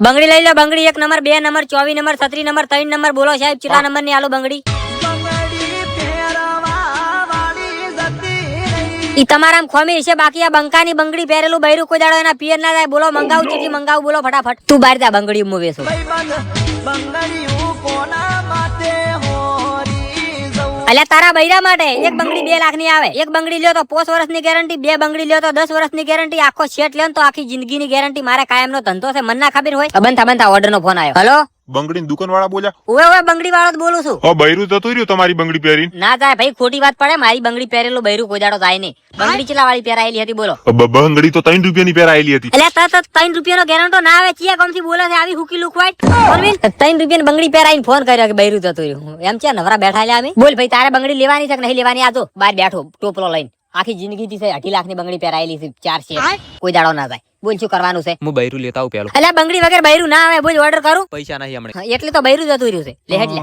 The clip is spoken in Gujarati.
બંગડી લઈ લો બંગડી 1 number 2 number 24 number 36 number 3 number બોલો સાહેબ કેટલા નંબર ની આલો બંગડી ઈ તમારામ ખોમી છે બાકી આ બંકાની બંગડી પહેરેલું બૈરું કોઈ દાડો એના પિયર ના જાય બોલો મંગાવું કેટલી મંગાવું બોલો ફટાફટ તું બહાર જા બંગડી મુ વેસો અલ્યા તારા બૈરા માટે એક બંગડી 2 લાખ ની આવે એક બંગડી લ્યો તો 5 વર્ષની ગેરંટી 2 બંગડી લ્યો તો 10 વર્ષની ગેરંટી આખો સેટ લ્યો તો આખી જિંદગીની ગેરંટી મારે કાયમનો ધંધો છે મન ના ખબર હોય બનતા ઓર્ડર નો ફોન આવ્યો હેલો બંગડી દુકાન વાળા બોલ્યા ઓવે બંગડી વાળો જ બોલું છું બૈરું જતું રહ્યું તમારી બંગડી પહેરીને ના જાય ભાઈ ખોટી વાત પડે મારી બંગડી પહેરેલું બૈરું કોઈ દાડો જાય નહીં બંગડી ચેલા વાળી પહેરાયેલી હતી બોલો બંગડી તો 3 રૂપિયાની પહેરાયેલી હતી એટલે તત 3 રૂપિયાનો ગેરંટો ના આવે ચિયા કોમથી બોલે છે આવી હુકી લુકવાટ બોલવીન 3 રૂપિયાની બંગડી પહેરાઈને ફોન કર્યો કે બૈરું જતું રહ્યું એમ છે નવરા બેઠા લ્યા અમે બોલ ભાઈ તારે બંગડી લેવાની છે કે નહીં લેવાની આ તો બહાર બેઠો ટોપલો લઈને આખી જિંદગી થી 2.5 લાખ ની બંગડી પહેરાયેલી છે 4 છે કોઈ દાડો ના જાય બોલ શું કરવાનું છે હું બૈરું લેતા આવું પેલો એટલે બંગડી વગર બૈરું ના આવે બોલ ઓર્ડર કરું પૈસા નહીં હમણે એટલે તો બૈરું જતું રહ્યું છે લે હેડ લે